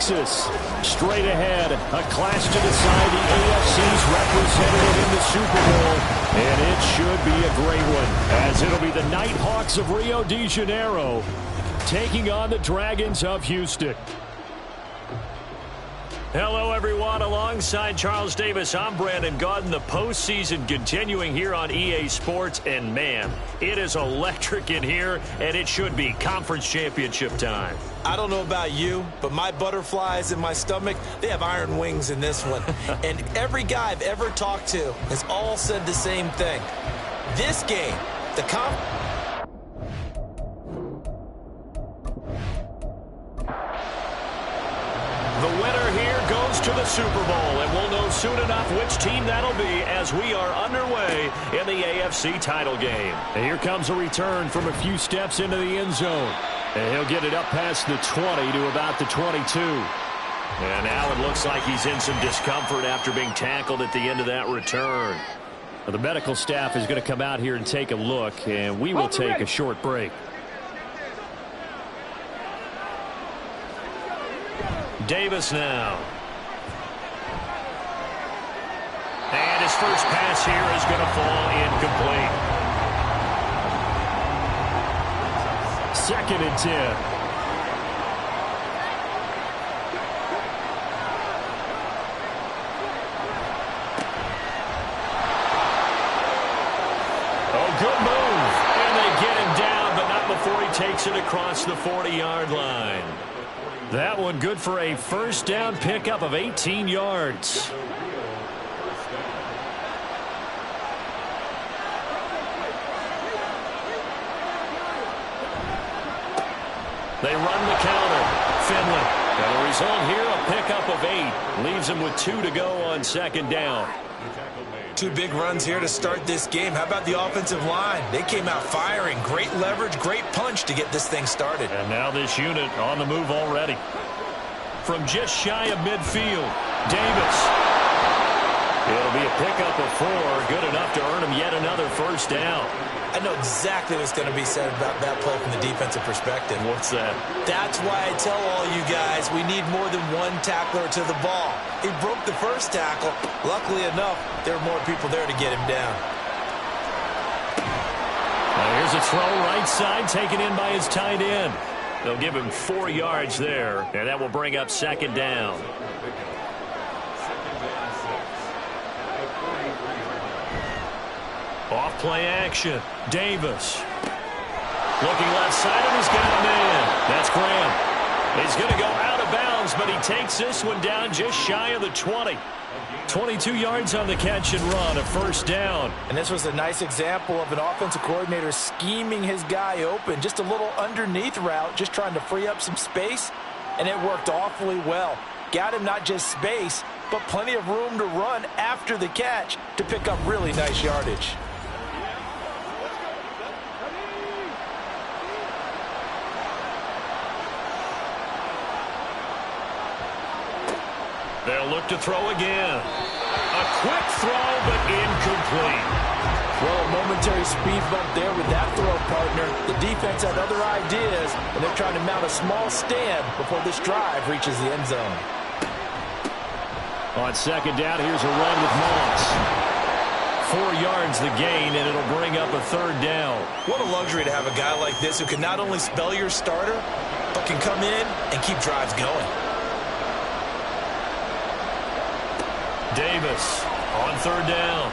Texas. Straight ahead, a clash to decide the AFC's representative in the Super Bowl. And it should be a great one, as it'll be the Nighthawks of Rio de Janeiro taking on the Dragons of Houston. Hello, everyone. Alongside Charles Davis, I'm Brandon Gaudin. The postseason continuing here on EA Sports. And, man, it is electric in here, and it should be conference championship time. I don't know about you, but my butterflies in my stomach, they have iron wings in this one. And every guy I've ever talked to has all said the same thing. This game, the winner here goes to the Super Bowl, and we'll know soon enough which team that'll be as we are underway in the AFC title game. And here comes a return from a few steps into the end zone. And he'll get it up past the 20 to about the 22. And now it looks like he's in some discomfort after being tackled at the end of that return. Well, the medical staff is going to come out here and take a look, and we will take a short break. Davis now. And his first pass here is going to fall incomplete. 2nd and 10. Oh, good move. And they get him down, but not before he takes it across the 40-yard line. That one good for a first down pickup of 18 yards. They run the counter. Finley. And the result here, a pickup of 8. Leaves him with 2 to go on 2nd down. 2 big runs here to start this game. How about the offensive line? They came out firing. Great leverage, great punch to get this thing started. And now this unit on the move already. From just shy of midfield, Davis. It'll be a pickup of 4. Good enough to earn him yet another first down. I know exactly what's going to be said about that play from the defensive perspective. What's that? That's why I tell all you guys we need more than one tackler to the ball. He broke the first tackle. Luckily enough, there were more people there to get him down. Now here's a throw right side taken in by his tight end. They'll give him 4 yards there, and that will bring up 2nd down. Off play action. Davis. Looking left side, and he's got a man. That's Graham. He's going to go out of bounds, but he takes this one down just shy of the 20. 22 yards on the catch and run, a first down. And this was a nice example of an offensive coordinator scheming his guy open. Just a little underneath route, just trying to free up some space, and it worked awfully well. Got him not just space, but plenty of room to run after the catch to pick up really nice yardage. They'll look to throw again. A quick throw, but incomplete. Well, a momentary speed bump there with that throw, partner. The defense had other ideas, and they're trying to mount a small stand before this drive reaches the end zone. On 2nd down, here's a run with Moss. 4 yards the gain, and it'll bring up a 3rd down. What a luxury to have a guy like this who can not only spell your starter, but can come in and keep drives going. Davis on 3rd down.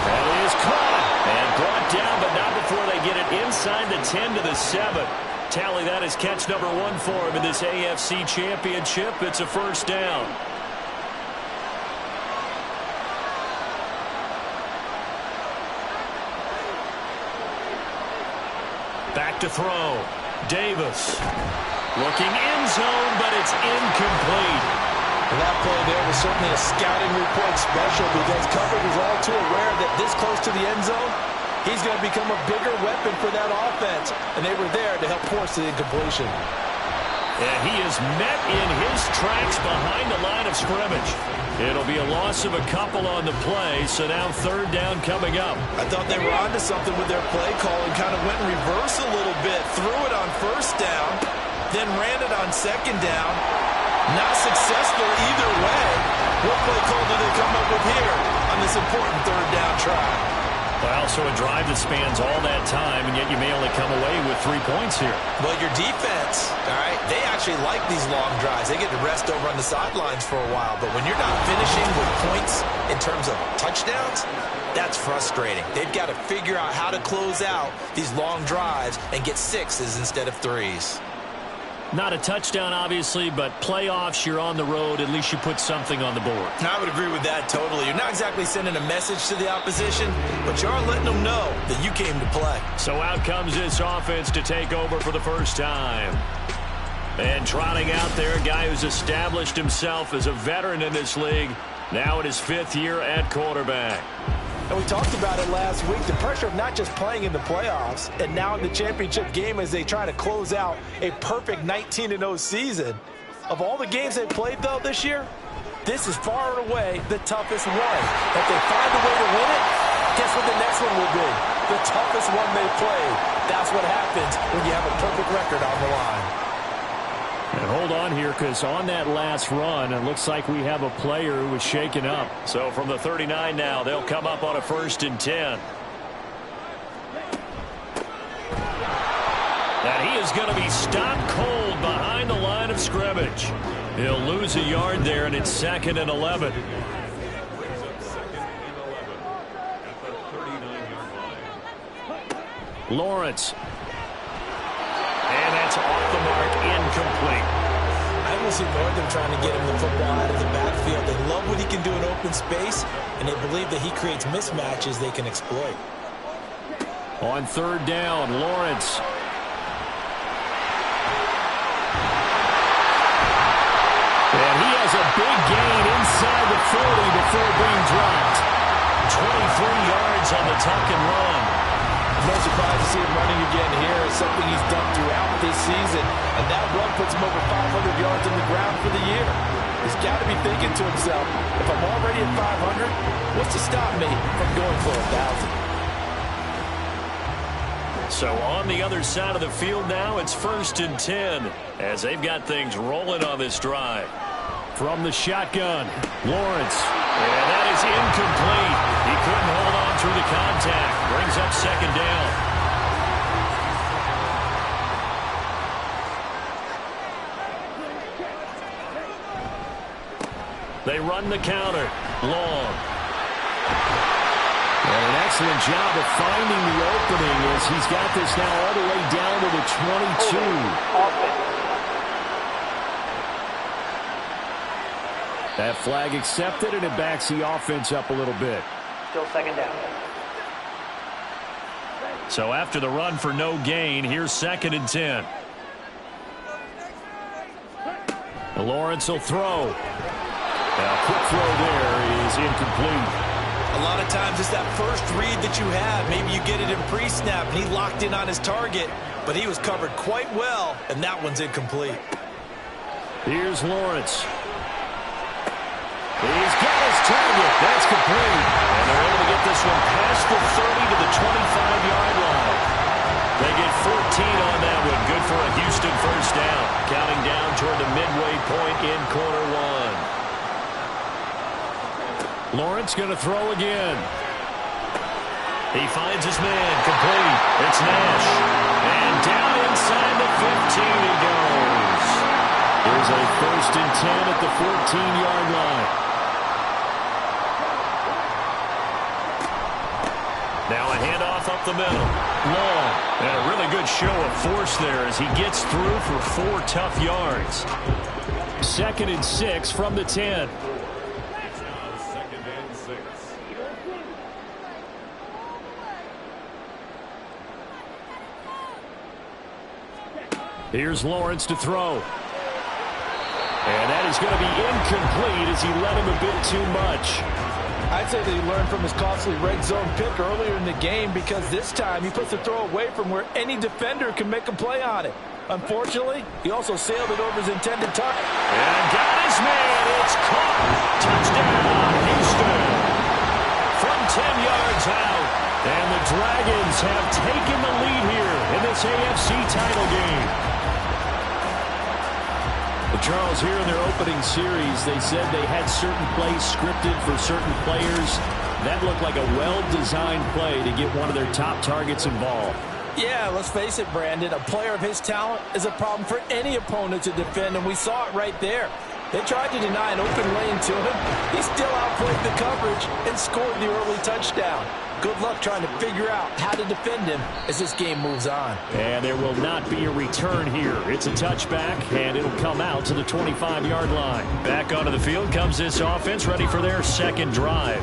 That is caught and brought down, but not before they get it inside the 10 to the 7. Tally that is catch number 1 for him in this AFC championship. It's a first down. Back to throw. Davis looking end zone, but it's incomplete. That play there was certainly a scouting report special because coverage was all too aware that this close to the end zone, he's going to become a bigger weapon for that offense, and they were there to help force the incompletion. And he is met in his tracks behind the line of scrimmage. It'll be a loss of a couple on the play, so now 3rd down coming up. I thought they were onto something with their play call and kind of went in reverse a little bit. Threw it on 1st down, then ran it on 2nd down. Not successful either way. What play call do they come up with here on this important third down try? Well, so a drive that spans all that time, and yet you may only come away with 3 points here. Well, your defense, all right, they actually like these long drives. They get to rest over on the sidelines for a while. But when you're not finishing with points in terms of touchdowns, that's frustrating. They've got to figure out how to close out these long drives and get 6s instead of 3s. Not a touchdown, obviously, but playoffs, you're on the road. At least you put something on the board. I would agree with that totally. You're not exactly sending a message to the opposition, but you are letting them know that you came to play. So out comes this offense to take over for the first time. And trotting out there, a guy who's established himself as a veteran in this league, now in his 5th year at quarterback. And we talked about it last week, the pressure of not just playing in the playoffs and now in the championship game as they try to close out a perfect 19-0 season. Of all the games they played, though, this year, this is far and away the toughest one. If they find a way to win it, guess what the next one will be? The toughest one they played. That's what happens when you have a perfect record on the line. And hold on here, because on that last run, it looks like we have a player who was shaken up. So from the 39 now, they'll come up on a 1st and 10. And he is going to be stopped cold behind the line of scrimmage. He'll lose a yard there, and it's 2nd and 11. Lawrence. And that's off the mark, incomplete. I almost see more of them trying to get him the football out of the backfield. They love what he can do in open space, and they believe that he creates mismatches they can exploit. On 3rd down, Lawrence. And he has a big gain inside the 40 before being dropped. 23 yards on the tuck and run. No surprise to see him running again here. It's something he's done throughout this season. And that run puts him over 500 yards on the ground for the year. He's got to be thinking to himself, if I'm already at 500, what's to stop me from going for 1,000? So on the other side of the field now, it's 1st and 10 as they've got things rolling on this drive. From the shotgun, Lawrence. And that is incomplete. He couldn't hold on through the contact. Brings up 2nd down. They run the counter. Long. And an excellent job of finding the opening as he's got this now all the way down to the 22. That flag accepted, and it backs the offense up a little bit. Still 2nd down. So after the run for no gain, here's 2nd and 10. Lawrence will throw. Now, quick throw there is incomplete. A lot of times it's that first read that you have. Maybe you get it in pre-snap, and he locked in on his target, but he was covered quite well, and that one's incomplete. Here's Lawrence. He's got his target. That's complete. And they're able to get this one past the 30 to the 25-yard line. They get 14 on that one. Good for a Houston 1st down. Counting down toward the midway point in quarter 1. Lawrence going to throw again. He finds his man. Complete. It's Nash. And down inside the 15 he goes. Here's a 1st and 10 at the 14-yard line. Now a handoff up the middle. Long. And a really good show of force there as he gets through for 4 tough yards. 2nd and 6 from the 10. Here's Lawrence to throw. And that is going to be incomplete as he let him a bit too much. I'd say that he learned from his costly red zone pick earlier in the game, because this time he puts the throw away from where any defender can make a play on it. Unfortunately, he also sailed it over his intended target. And got his man. It's caught. Touchdown, Houston. From 10 yards out. And the Dragons have taken the lead here in this AFC title game. Well, Charles, here in their opening series, they said they had certain plays scripted for certain players. That looked like a well-designed play to get one of their top targets involved. Yeah, let's face it, Brandon. A player of his talent is a problem for any opponent to defend, and we saw it right there. They tried to deny an open lane to him. He still outplayed the coverage and scored the early touchdown. Good luck trying to figure out how to defend him as this game moves on. And there will not be a return here. It's a touchback, and it'll come out to the 25-yard line. Back onto the field comes this offense, ready for their second drive.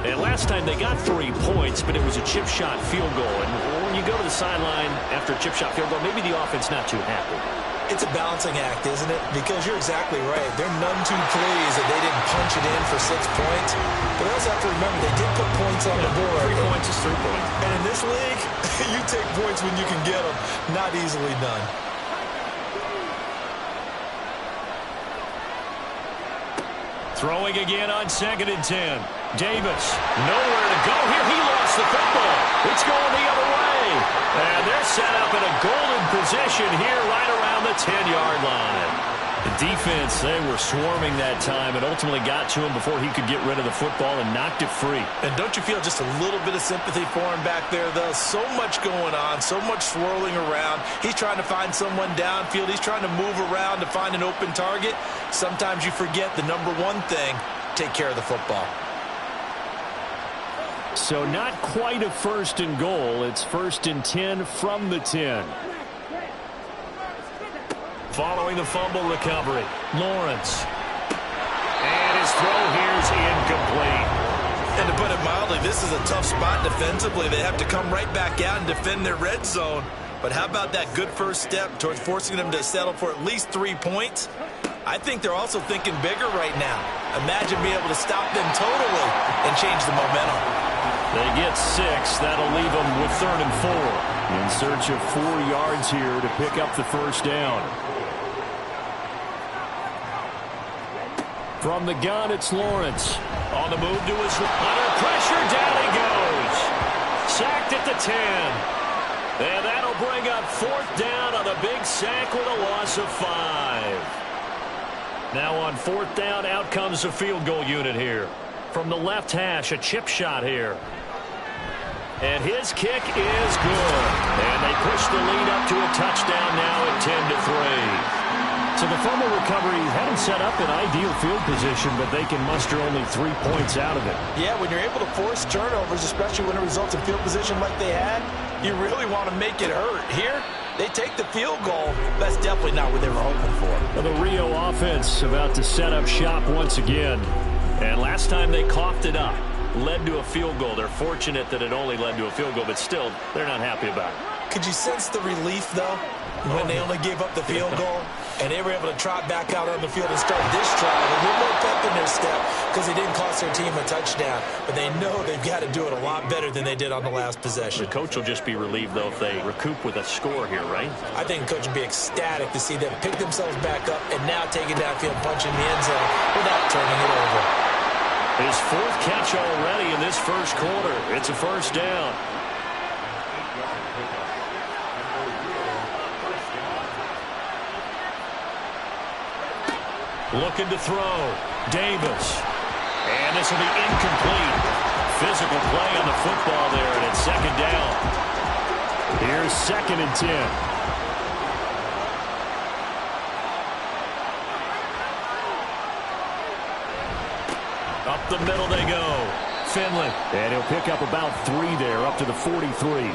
And last time they got 3 points, but it was a chip shot field goal. And when you go to the sideline after a chip shot field goal, maybe the offense not too happy. It's a balancing act, isn't it? Because you're exactly right. They're none too pleased that they didn't punch it in for 6 points. But they also have to remember they did put points on the board. 3 points is 3 points. And in this league, you take points when you can get them. Not easily done. Throwing again on 2nd and 10. Davis, nowhere to go here. He lost the football. It's going the other way. And they're set up in a golden position here right around the 10-yard line. The defense, they were swarming that time and ultimately got to him before he could get rid of the football and knocked it free. And don't you feel just a little bit of sympathy for him back there, though? So much going on, so much swirling around. He's trying to find someone downfield. He's trying to move around to find an open target. Sometimes you forget the number one thing, take care of the football. So not quite a 1st and goal. It's 1st and 10 from the 10. Following the fumble recovery, Lawrence. And his throw here's incomplete. And to put it mildly, this is a tough spot defensively. They have to come right back out and defend their red zone. But how about that good first step towards forcing them to settle for at least 3 points? I think they're also thinking bigger right now. Imagine being able to stop them totally and change the momentum. They get 6. That'll leave them with 3rd and 4. In search of 4 yards here to pick up the first down. From the gun, it's Lawrence. On the move to his under pressure, down he goes. Sacked at the 10. And that'll bring up 4th down on the big sack with a loss of 5. Now on 4th down, out comes the field goal unit here. From the left hash, a chip shot here. And his kick is good. And they push the lead up to a touchdown now at 10-3. So the fumble recovery had him set up in ideal field position, but they can muster only 3 points out of it. Yeah, when you're able to force turnovers, especially when it results in field position like they had, you really want to make it hurt. Here, they take the field goal. That's definitely not what they were hoping for. Well, the Rio offense about to set up shop once again. And last time they coughed it up, led to a field goal. They're fortunate that it only led to a field goal, but still, they're not happy about it. Could you sense the relief, though, when they only gave up the field goal? And they were able to trot back out on the field and start this drive with a little more pep in their step because they didn't cost their team a touchdown. But they know they've got to do it a lot better than they did on the last possession. The coach will just be relieved, though, if they recoup with a score here, right? I think the coach would be ecstatic to see them pick themselves back up and now take it downfield, punch in the end zone without turning it over. His 4th catch already in this first quarter. It's a first down. Looking to throw. Davis. And this will be incomplete. Physical play on the football there, and it's 2nd down. Here's 2nd and 10. Up the middle they go. Finley. And he'll pick up about 3 there, up to the 43.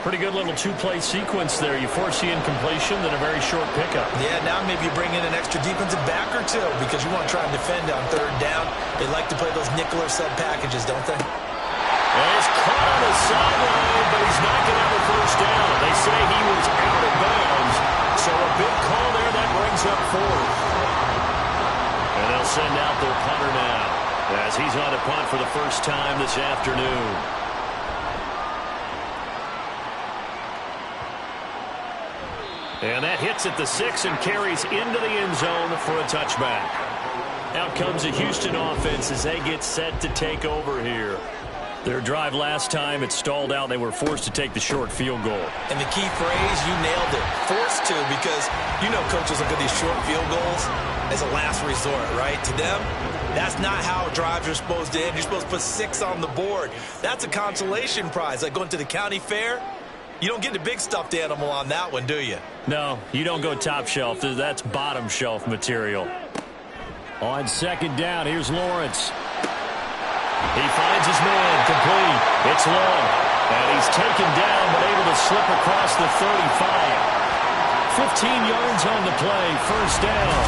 Pretty good little 2-play sequence there. You force the incompletion, then a very short pickup. Yeah, now maybe you bring in an extra defensive back or 2 because you want to try and defend on 3rd down. They like to play those nickel or sub packages, don't they? And he's caught on the sideline, but he's not going to have a first down. They say he was out of bounds, so a big call there that brings up 4th. And they'll send out their punter now as he's on to punt for the first time this afternoon. And that hits at the 6 and carries into the end zone for a touchback. Out comes the Houston offense as they get set to take over here. Their drive last time, it stalled out. They were forced to take the short field goal. And the key phrase, you nailed it. Forced to, because you know coaches look at these short field goals as a last resort, right? To them, that's not how drives are supposed to end. You're supposed to put 6 on the board. That's a consolation prize. Like going to the county fair, you don't get the big stuffed animal on that one, do you? No, you don't go top shelf. That's bottom shelf material. On second down, here's Lawrence. He finds his man, complete. It's long, and he's taken down but able to slip across the 35. 15 yards on the play, first down.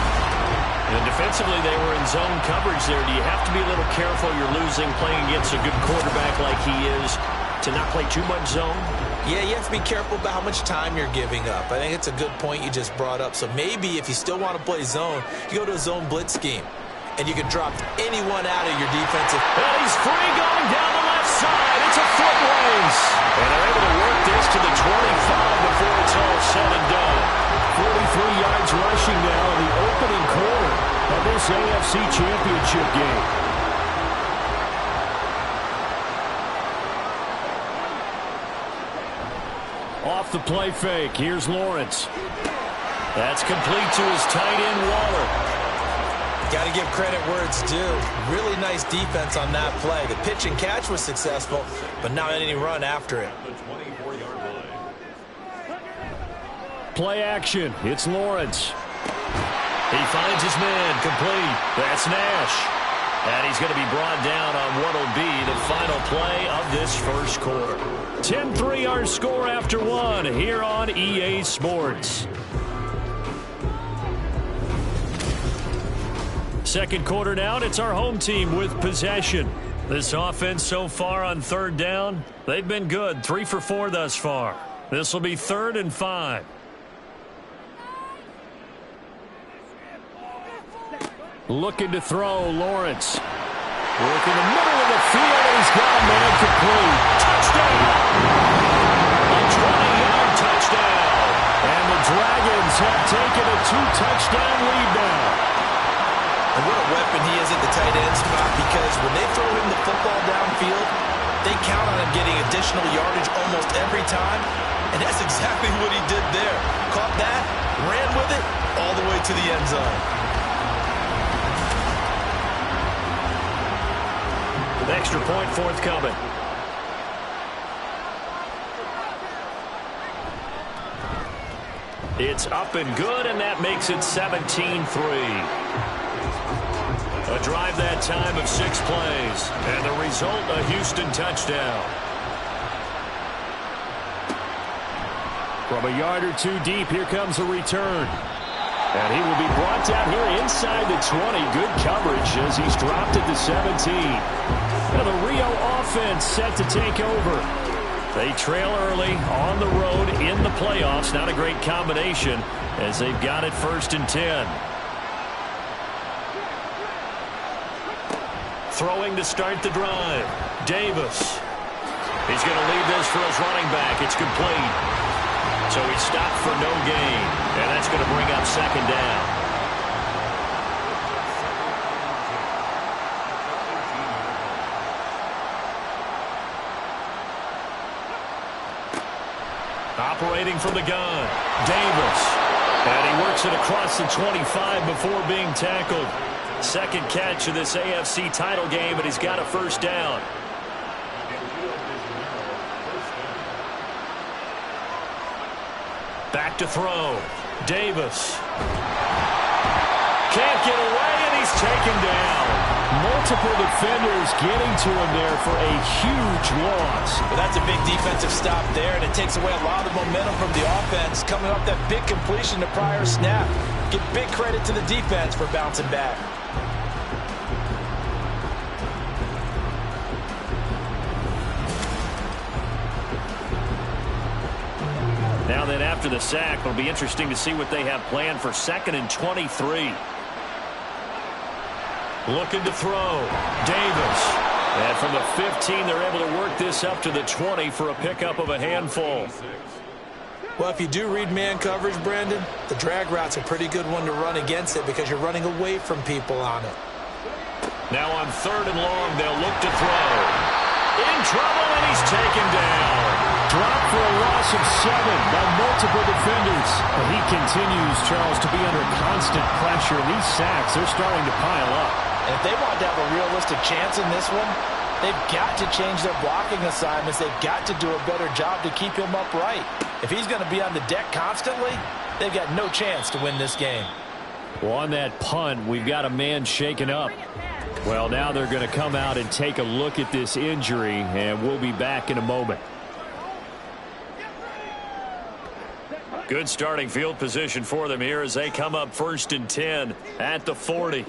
And defensively, they were in zone coverage there. Do you have to be a little careful? You're losing, playing against a good quarterback like he is, to not play too much zone? Yeah, you have to be careful about how much time you're giving up. I think it's a good point you just brought up. So maybe if you still want to play zone, you go to a zone blitz scheme. And you can drop anyone out of your defensive. And he's free going down the left side. It's a foot race. And they're able to work this to the 25 before it's all said and done. 43 yards rushing now in the opening quarter of this AFC Championship game. Off the play fake, here's Lawrence. That's complete to his tight end, Waller. Got to give credit where it's due. Really nice defense on that play. The pitch and catch was successful, but not any run after it. Play action. It's Lawrence. He finds his man, complete. That's Nash. And he's going to be brought down on what will be the final play of this first quarter. 10-3 our score after one here on EA Sports. Second quarter now, and it's our home team with possession. This offense so far on third down, they've been good. 3 for 4 thus far. This will be 3rd and 5. Looking to throw, Lawrence. Work in the middle of the field, and he's got a man complete. Touchdown! A 20-yard touchdown. And the Dragons have taken a 2-touchdown lead now. And what a weapon he is at the tight end spot, because when they throw him the football downfield, they count on him getting additional yardage almost every time. And that's exactly what he did there. Caught that, ran with it, all the way to the end zone. An extra point forthcoming. It's up and good, and that makes it 17-3. A drive that time of 6 plays, and the result, a Houston touchdown. From a yard or 2 deep, here comes a return. And he will be brought down here inside the 20. Good coverage as he's dropped at the 17. And the Rio offense set to take over. They trail early on the road in the playoffs. Not a great combination as they've got it 1st and 10. Throwing to start the drive. Davis. He's going to leave this for his running back. It's complete. So he stopped for no gain. And that's going to bring up 2nd down. Operating from the gun. Davis. And he works it across the 25 before being tackled. Second catch of this AFC title game, and he's got a 1st down. Back to throw. Davis. Can't get away, and he's taken down. Multiple defenders getting to him there for a huge loss. But that's a big defensive stop there, and it takes away a lot of the momentum from the offense. Coming off that big completion to prior snap. Give big credit to the defense for bouncing back. Now then, after the sack, it'll be interesting to see what they have planned for 2nd and 23. Looking to throw. Davis. And from the 15, they're able to work this up to the 20 for a pickup of a handful. Well, if you do read man coverage, Brandon, the drag route's a pretty good one to run against it because you're running away from people on it. Now on 3rd and long, they'll look to throw. In trouble, and he's taken down. Drop for a loss of 7 by multiple defenders. But he continues, Charles, to be under constant pressure. These sacks, they're starting to pile up. And if they want to have a realistic chance in this one, they've got to change their blocking assignments. They've got to do a better job to keep him upright. If he's going to be on the deck constantly, they've got no chance to win this game. Well, on that punt, we've got a man shaken up. Well, now they're going to come out and take a look at this injury, and we'll be back in a moment. Good starting field position for them here as they come up 1st and 10 at the 40.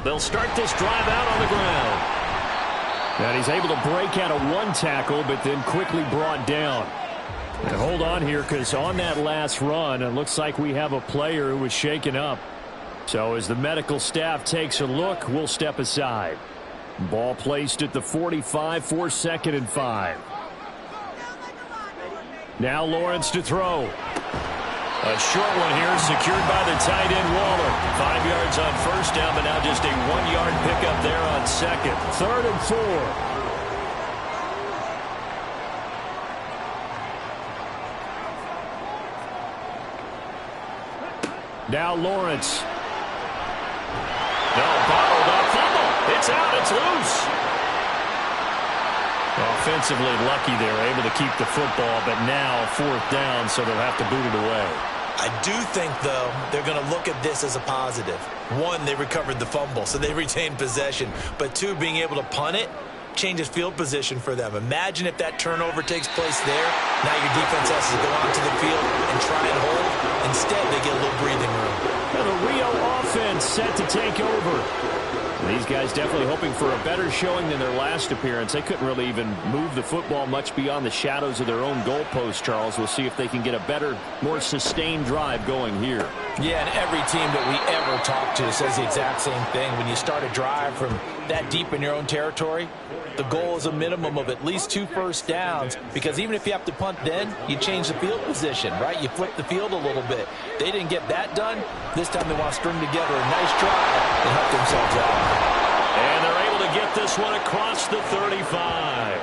They'll start this drive out on the ground. And he's able to break out of one tackle, but then quickly brought down. And hold on here, because on that last run, it looks like we have a player who was shaken up. So as the medical staff takes a look, we'll step aside. Ball placed at the 45 for 2nd and 5. Now Lawrence to throw. A short one here secured by the tight end Waller. 5 yards on 1st down, but now just a 1-yard pickup there on 2nd. 3rd and 4. Now Lawrence. No, bottled up fumble. It's out. It's loose. Offensively lucky they were able to keep the football, but now 4th down, so they'll have to boot it away. I do think, though, they're going to look at this as a positive. 1, they recovered the fumble, so they retained possession. But 2, being able to punt it changes field position for them. Imagine if that turnover takes place there. Now your defense has to go onto the field and try and hold. Instead, they get a little breathing room. And the Rio offense set to take over. These guys definitely hoping for a better showing than their last appearance. They couldn't really even move the football much beyond the shadows of their own goalpost, Charles. We'll see if they can get a better, more sustained drive going here. Yeah, and every team that we ever talk to says the exact same thing. When you start a drive from that deep in your own territory, the goal is a minimum of at least 2 first downs, because even if you have to punt then, you change the field position, right? You flip the field a little bit. They didn't get that done. This time they want to string together a nice drive and help themselves out. And they're able to get this one across the 35.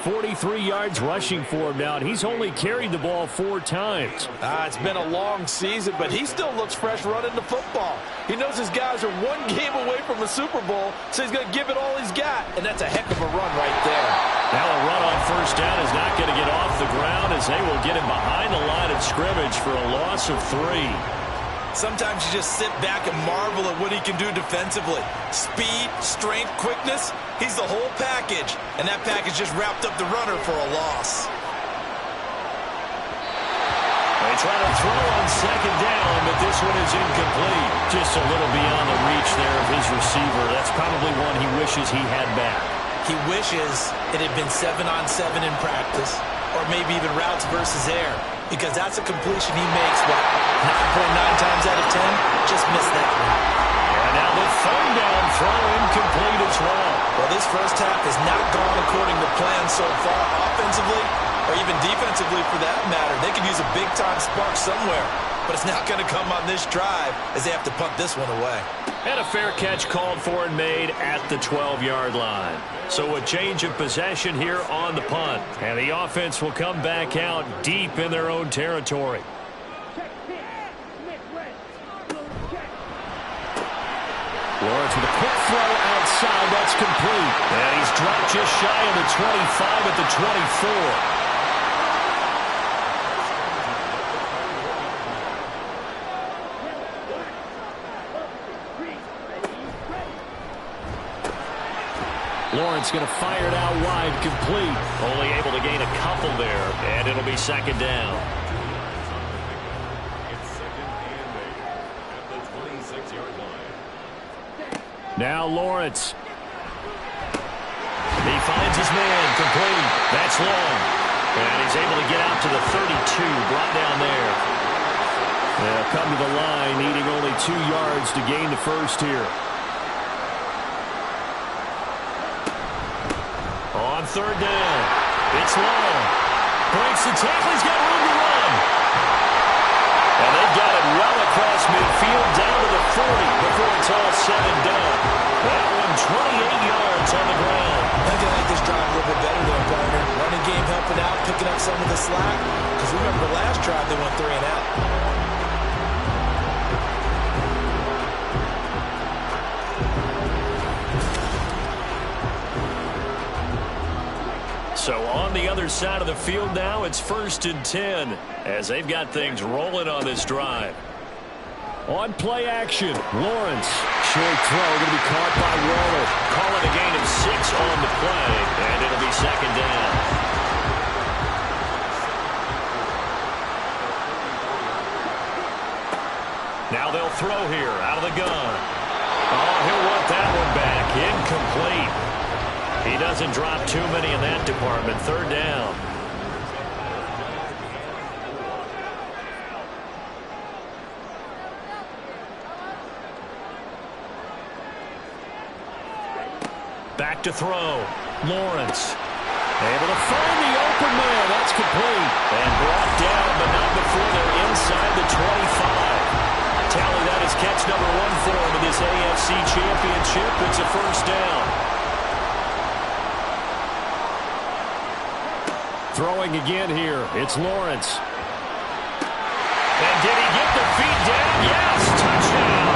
43 yards rushing for him now, and he's only carried the ball 4 times. It's been a long season, but he still looks fresh running the football. He knows his guys are 1 game away from a Super Bowl, so he's going to give it all he's got, and that's a heck of a run right there. Now a run on 1st down is not going to get off the ground, as they will get him behind the line of scrimmage for a loss of 3. Sometimes you just sit back and marvel at what he can do defensively. Speed, strength, quickness, he's the whole package. And that package just wrapped up the runner for a loss. They try to throw on 2nd down, but this one is incomplete. Just a little beyond the reach there of his receiver. That's probably one he wishes he had back. He wishes it had been 7-on-7 in practice, or maybe even routes versus air, because that's a completion he makes, 9.9 times out of 10? Just missed that one. And now the 3rd down throw incomplete as well. Well, this first half has not gone according to plan so far offensively, or even defensively for that matter. They could use a big-time spark somewhere, but it's not going to come on this drive as they have to punt this one away. And a fair catch called for and made at the 12-yard line. So a change of possession here on the punt. And the offense will come back out deep in their own territory. Lawrence with a quick throw outside. That's complete. And he's dropped just shy of the 25 at the 24. Lawrence going to fire it out wide, complete. Only able to gain a couple there, and it'll be 2nd down. Now Lawrence. He finds his man, complete. That's long. And he's able to get out to the 32, brought down there. They'll come to the line, needing only 2 yards to gain the first here. On 3rd down, it's long. Breaks the tackle, he's got room to run. And they've got it well across midfield, down to the 40 before it's all said and done. That one, 28 yards on the game helping out, picking up some of the slack. Because remember the last drive, they went 3 and out. So on the other side of the field now, it's 1st and 10 as they've got things rolling on this drive. On play action, Lawrence. Short throw going to be caught by Waller. Call it a gain of 6 on the play, and it'll be 2nd down. Now they'll throw here out of the gun. Oh, he'll want that one back. Incomplete. He doesn't drop too many in that department. 3rd down. Back to throw. Lawrence. Able to find the open man. That's complete. And brought down, but not before they're inside the 25. Tally, that is catch number 1 for him in this AFC Championship. It's a 1st down. Throwing again here. It's Lawrence. And did he get the feet down? Yes, touchdown.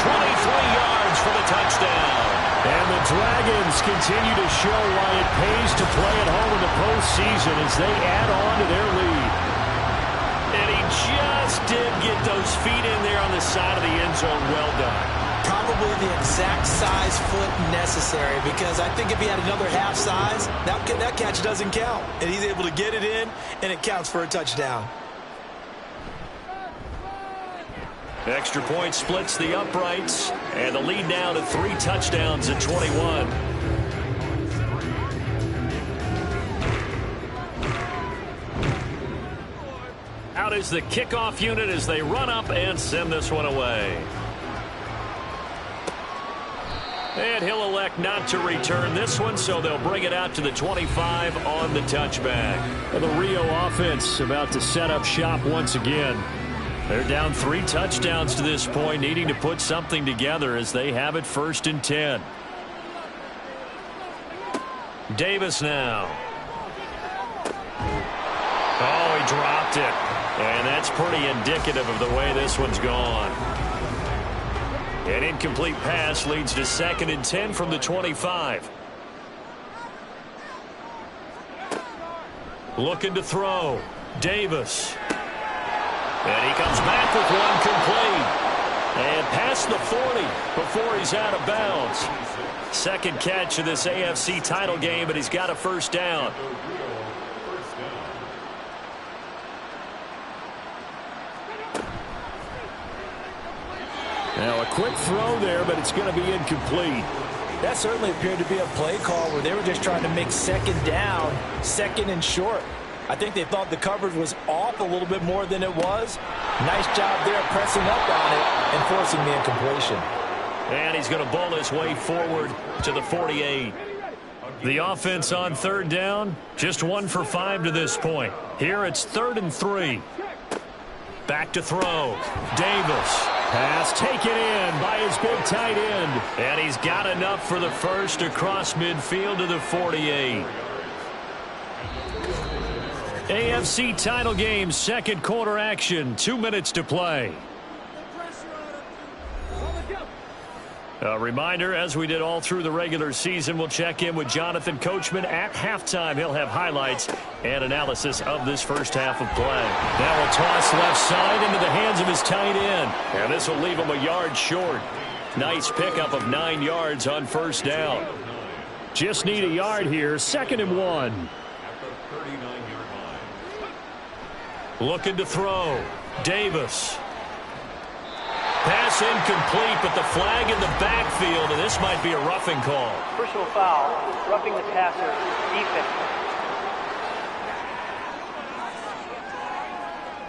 23 yards for the touchdown. And the Dragons continue to show why it pays to play at home in the postseason as they add on to their lead. And he just did get those feet in there on the side of the end zone. Well done. Probably the exact size foot necessary, because I think if he had another half size, that catch doesn't count. And he's able to get it in, and it counts for a touchdown. Extra point splits the uprights, and the lead now to 3 touchdowns at 21. Out is the kickoff unit as they run up and send this one away. And he'll elect not to return this one, so they'll bring it out to the 25 on the touchback. And the Rio offense about to set up shop once again. They're down 3 touchdowns to this point, needing to put something together as they have it 1st and 10. Davis now. Oh, he dropped it. And that's pretty indicative of the way this one's gone. An incomplete pass leads to 2nd and 10 from the 25. Looking to throw. Davis. And he comes back with one complete. And past the 40 before he's out of bounds. 2nd catch of this AFC title game, but he's got a 1st down. Now a quick throw there, but it's going to be incomplete. That certainly appeared to be a play call where they were just trying to make 2nd down, 2nd and short. I think they thought the coverage was off a little bit more than it was. Nice job there pressing up on it and forcing the incompletion. And he's going to bowl his way forward to the 48. The offense on 3rd down, just 1 for 5 to this point. Here it's 3rd and 3. Back to throw. Davis. Pass taken in by his big tight end. And he's got enough for the 1st across midfield to the 48. AFC title game, 2nd quarter action. 2 minutes to play. A reminder, as we did all through the regular season, we'll check in with Jonathan Coachman at halftime. He'll have highlights and analysis of this 1st half of play. Now a toss left side into the hands of his tight end. And this will leave him a yard short. Nice pickup of 9 yards on 1st down. Just need a yard here. 2nd and 1. Looking to throw. Davis. Pass incomplete, but the flag in the backfield, and this might be a roughing call. Personal foul, roughing the passer, defense.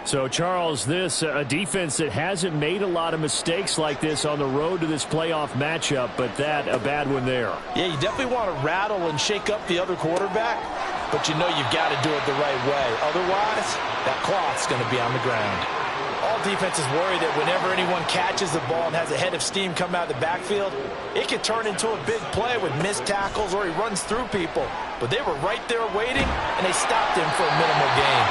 So, Charles, this a defense that hasn't made a lot of mistakes like this on the road to this playoff matchup, but that a bad one there. Yeah, you definitely want to rattle and shake up the other quarterback, but you know you've got to do it the right way. Otherwise, that cloth's going to be on the ground. All defenses worry that whenever anyone catches the ball and has a head of steam come out of the backfield, it could turn into a big play with missed tackles or he runs through people. But they were right there waiting, and they stopped him for a minimal gain.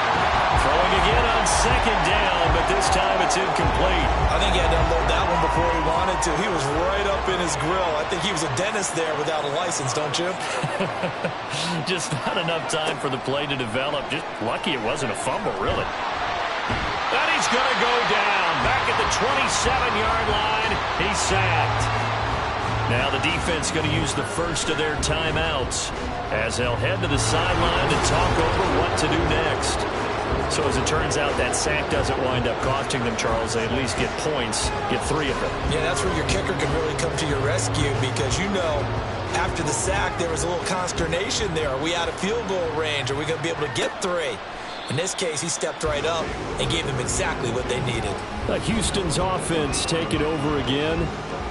Throwing again on second down, but this time it's incomplete. I think he had to unload that one before he wanted to. He was right up in his grill. I think he was a dentist there without a license, don't you? Just not enough time for the play to develop. Just lucky it wasn't a fumble, really. And he's going to go down. Back at the 27-yard line. He's sacked. Now the defense going to use the first of their timeouts as they'll head to the sideline to talk over what to do next. So as it turns out, that sack doesn't wind up costing them, Charles. They at least get points, get 3 of them. Yeah, that's where your kicker can really come to your rescue because, you know, after the sack, there was a little consternation there. Are we out of field goal range? Are we going to be able to get 3? In this case, he stepped right up and gave them exactly what they needed. Houston's offense take it over again.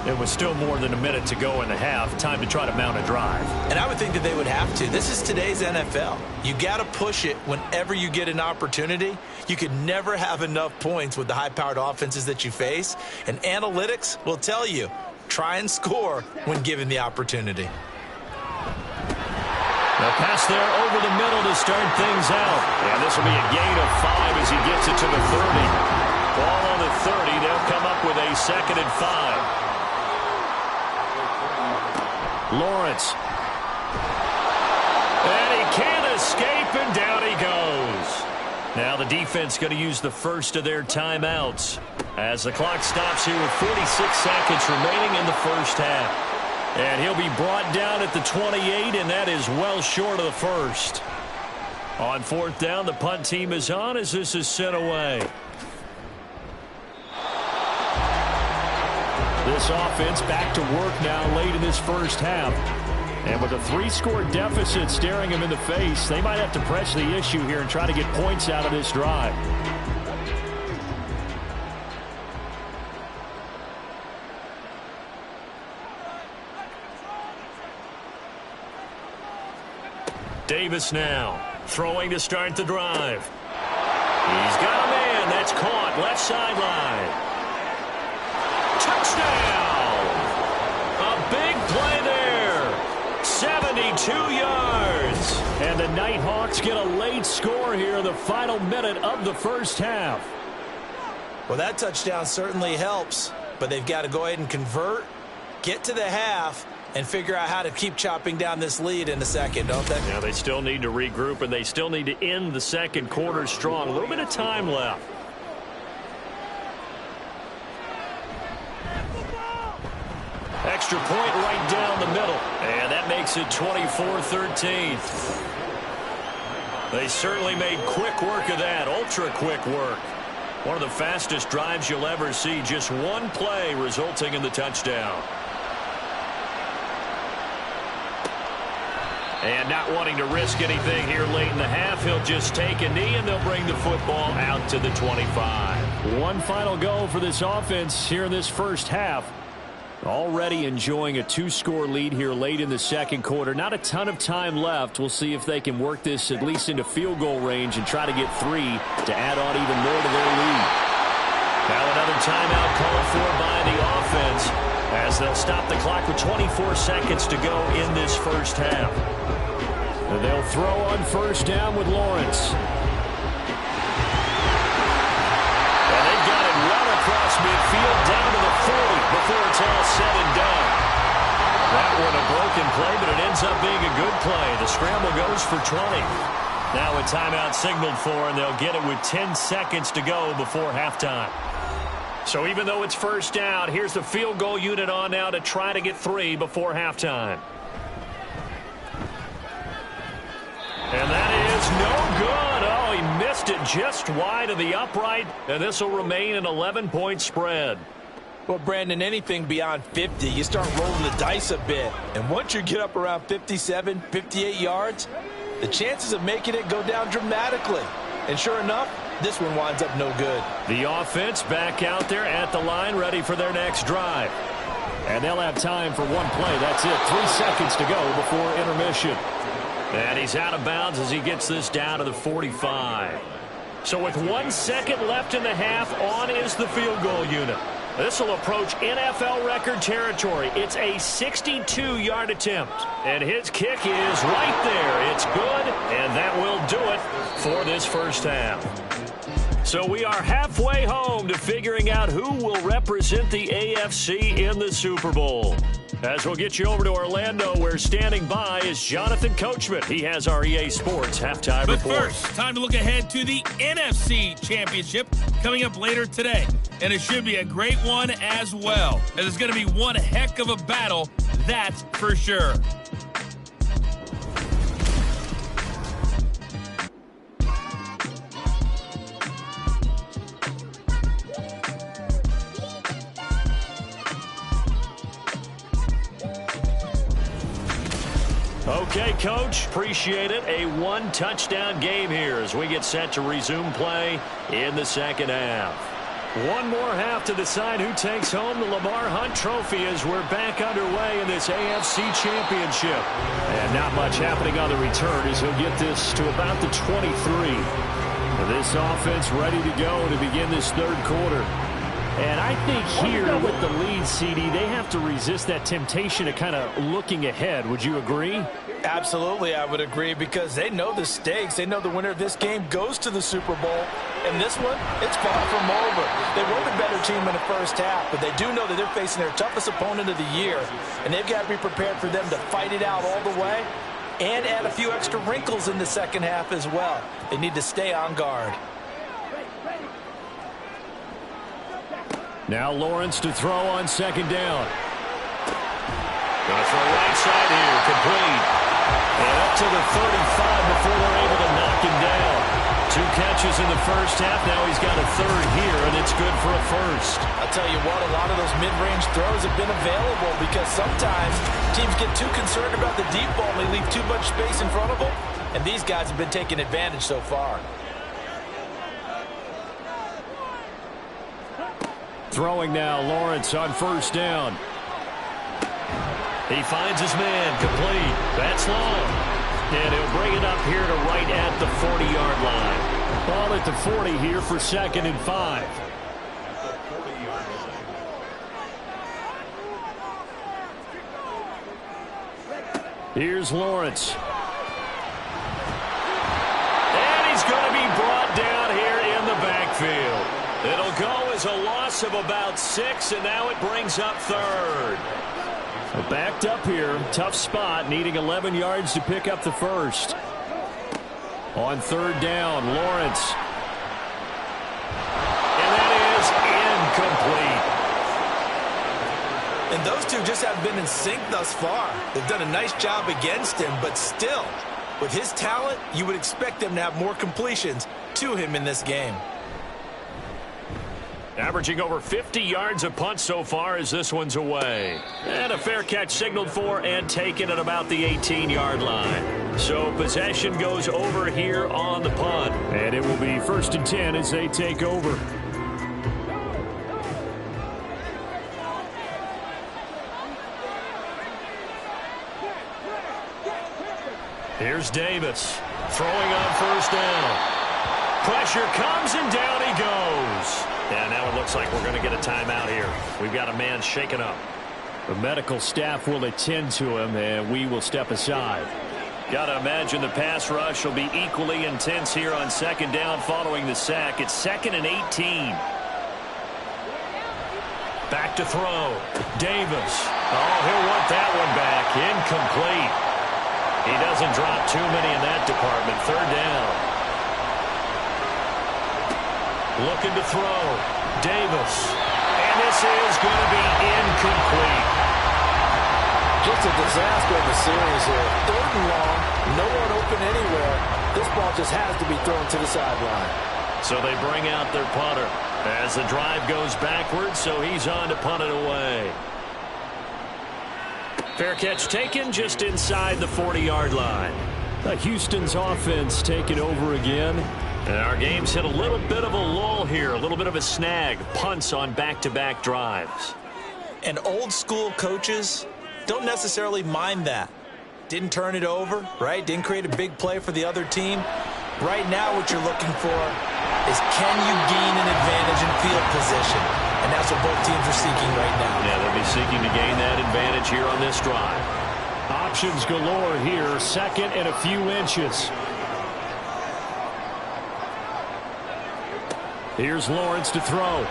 It was still more than a minute to go in the half. Time to try to mount a drive. And I would think that they would have to. This is today's NFL. You got to push it whenever you get an opportunity. You could never have enough points with the high-powered offenses that you face. And analytics will tell you, try and score when given the opportunity. A pass there over the middle to start things out. And this will be a gain of 5 as he gets it to the 30. Ball on the 30. They'll come up with a 2nd and 5. Lawrence. And he can't escape, and down he goes. Now the defense going to use the first of their timeouts as the clock stops here with 46 seconds remaining in the first half. And he'll be brought down at the 28, and that is well short of the first. On 4th down, the punt team is on as this is sent away. This offense back to work now late in this first half. And with a 3-score deficit staring him in the face, they might have to press the issue here and try to get points out of this drive. Davis now throwing to start the drive. He's got a man. That's caught. Left sideline. Touchdown! A big play there. 72 yards. And the Nighthawks get a late score here in the final minute of the first half. Well, that touchdown certainly helps, but they've got to go ahead and convert, get to the half, and figure out how to keep chopping down this lead in the second, don't they? Now they still need to regroup, and they still need to end the second quarter strong. A little bit of time left. Extra point right down the middle. And that makes it 24-13. They certainly made quick work of that. Ultra quick work. One of the fastest drives you'll ever see. Just one play resulting in the touchdown. And not wanting to risk anything here late in the half, he'll just take a knee and they'll bring the football out to the 25. One final go for this offense here in this first half. Already enjoying a 2-score lead here late in the second quarter. Not a ton of time left. We'll see if they can work this at least into field goal range and try to get 3 to add on even more to their lead. Now another timeout called for by the offense as they'll stop the clock with 24 seconds to go in this first half. And they'll throw on first down with Lawrence. And they've got it run across midfield down to the 40 before it's all said and done. That one a broken play, but it ends up being a good play. The scramble goes for 20. Now a timeout signaled for, and they'll get it with 10 seconds to go before halftime. So even though it's first down, here's the field goal unit on now to try to get 3 before halftime. And that is no good. Oh, he missed it just wide of the upright, and this will remain an 11-point spread. Well, Brandon, anything beyond 50, you start rolling the dice a bit. And once you get up around 57, 58 yards, the chances of making it go down dramatically. And sure enough, this one winds up no good. The offense back out there at the line, ready for their next drive. And they'll have time for one play. That's it. 3 seconds to go before intermission. And he's out of bounds as he gets this down to the 45. So with 1 second left in the half, on is the field goal unit. This will approach NFL record territory. It's a 62-yard attempt. And his kick is right there. It's good, and that will do it for this first half. So we are halfway home to figuring out who will represent the AFC in the Super Bowl. As we'll get you over to Orlando, where standing by is Jonathan Coachman. He has our EA Sports halftime report. But first, time to look ahead to the NFC Championship coming up later today. And it should be a great one as well. And it's going to be one heck of a battle, that's for sure. Okay, Coach, appreciate it. A one-touchdown game here as we get set to resume play in the second half. One more half to decide who takes home the Lamar Hunt Trophy as we're back underway in this AFC Championship. And not much happening on the return as he'll get this to about the 23. This offense ready to go to begin this third quarter. And I think here with the lead, CD, they have to resist that temptation of kind of looking ahead. Would you agree? Absolutely, I would agree, because they know the stakes. They know the winner of this game goes to the Super Bowl. And this one, it's far from over. They were the better team in the first half, but they do know that they're facing their toughest opponent of the year. And they've got to be prepared for them to fight it out all the way and add a few extra wrinkles in the second half as well. They need to stay on guard. Now Lawrence to throw on second down. Going to throw right side here, complete. And up to the 35 before they're able to knock him down. 2 catches in the first half. Now he's got a third here, and it's good for a first. I'll tell you what, a lot of those mid-range throws have been available because sometimes teams get too concerned about the deep ball and they leave too much space in front of them. And these guys have been taking advantage so far. Throwing now, Lawrence on first down. He finds his man, complete. That's long. And he'll bring it up here to right at the 40-yard line. Ball at the 40 here for 2nd and 5. Here's Lawrence. And he's going to be brought down here in the backfield. It'll go as a loss of about 6, and now it brings up third. Backed up here, tough spot, needing 11 yards to pick up the first. On third down, Lawrence. And that is incomplete. And those two just haven't been in sync thus far. They've done a nice job against him, but still, with his talent, you would expect them to have more completions to him in this game. Averaging over 50 yards a punt so far as this one's away. And a fair catch signaled for and taken at about the 18-yard line. So possession goes over here on the punt. And it will be 1st and 10 as they take over. Here's Davis throwing on first down. Pressure comes and down he goes. And now it looks like we're going to get a timeout here. We've got a man shaken up. The medical staff will attend to him, and we will step aside. Got to imagine the pass rush will be equally intense here on second down following the sack. It's 2nd and 18. Back to throw. Davis. Oh, he'll want that one back. Incomplete. He doesn't drop too many in that department. Third down. Looking to throw. Davis. And this is going to be incomplete. Just a disaster of a series here. 3rd and long, no one open anywhere. This ball just has to be thrown to the sideline. So they bring out their punter as the drive goes backwards, so he's on to punt it away. Fair catch taken just inside the 40-yard line. Houston's offense taking over again. And our game's hit a little bit of a lull here, a little bit of a snag. Punts on back-to-back drives. And old-school coaches don't necessarily mind that. Didn't turn it over, right? Didn't create a big play for the other team. Right now what you're looking for is can you gain an advantage in field position? And that's what both teams are seeking right now. Yeah, they'll be seeking to gain that advantage here on this drive. Options galore here. Second and a few inches. Here's Lawrence to throw.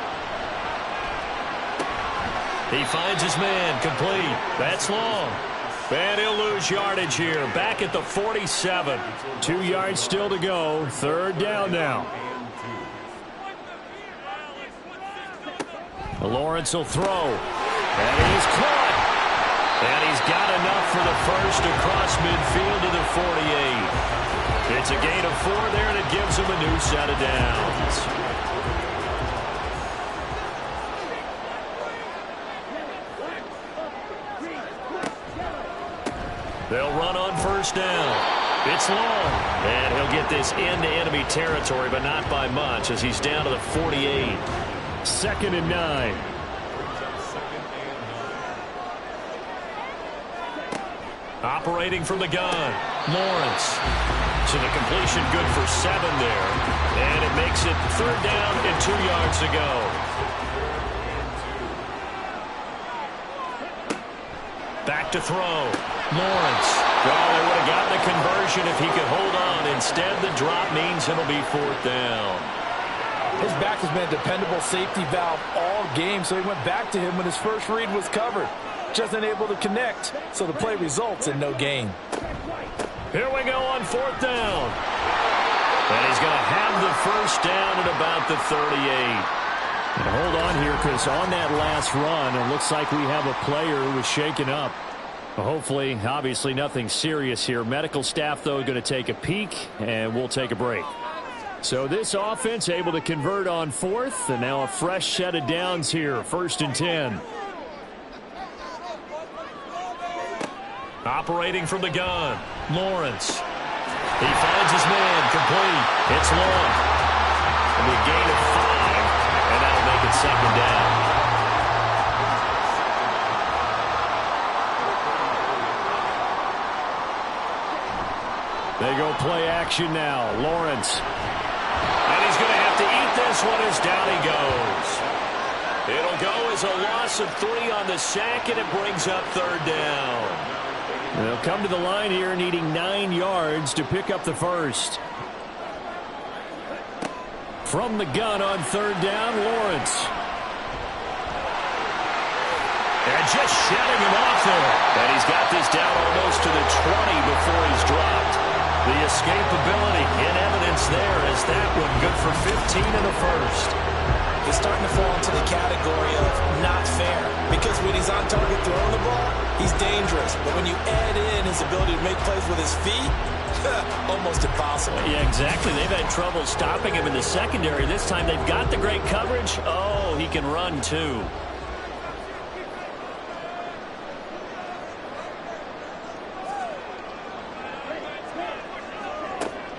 He finds his man, complete. That's long. And he'll lose yardage here, back at the 47. 2 yards still to go. Third down now. Lawrence will throw. And he's caught. And he's got enough for the first across midfield to the 48. It's a gain of 4 there, and it gives him a new set of downs. They'll run on first down. It's long. And he'll get this into enemy territory, but not by much as he's down to the 48. 2nd and 9. Operating from the gun, Lawrence. So the completion good for 7 there. And it makes it 3rd down and 2 yards to go. Back to throw. Lawrence. Well, they would have gotten a conversion if he could hold on. Instead, the drop means it'll be 4th down. His back has been a dependable safety valve all game, so he went back to him when his first read was covered. Just unable to connect, so the play results in no gain. Here we go on 4th down. And he's going to have the first down at about the 38. And hold on here, because on that last run, it looks like we have a player who was shaken up. Hopefully, obviously nothing serious here. Medical staff, though, going to take a peek, and we'll take a break. So this offense able to convert on 4th, and now a fresh set of downs here. 1st and 10. Operating from the gun, Lawrence. He finds his man, complete. It's long. It'll be a gain of 5, and that'll make it 2nd down. They go play action now. Lawrence. And he's going to have to eat this one as down he goes. It'll go as a loss of 3 on the sack, and it brings up 3rd down. They'll come to the line here needing 9 yards to pick up the first. From the gun on 3rd down, Lawrence. And just shutting him off there. And he's got this down almost to the 20 before he's dropped. The escapability in evidence there as that one good for 15 in the first. He's starting to fall into the category of not fair, because when he's on target throwing the ball, he's dangerous. But when you add in his ability to make plays with his feet, almost impossible. Yeah, exactly. They've had trouble stopping him in the secondary. This time they've got the great coverage. Oh, he can run too.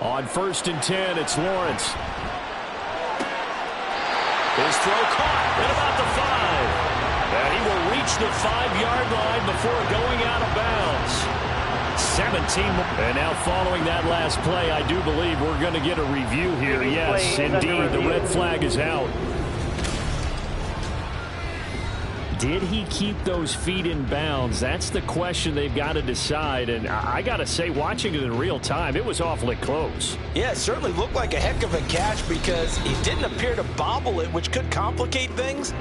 On 1st and 10, it's Lawrence. His throw caught at about the 5. And he will reach the 5-yard line before going out of bounds. 17. And now following that last play, I do believe we're going to get a review here. Yes, indeed, the red flag is out. Did he keep those feet in bounds? That's the question they've got to decide. And I got to say, watching it in real time, it was awfully close. Yeah, it certainly looked like a heck of a catch because he didn't appear to bobble it, which could complicate things.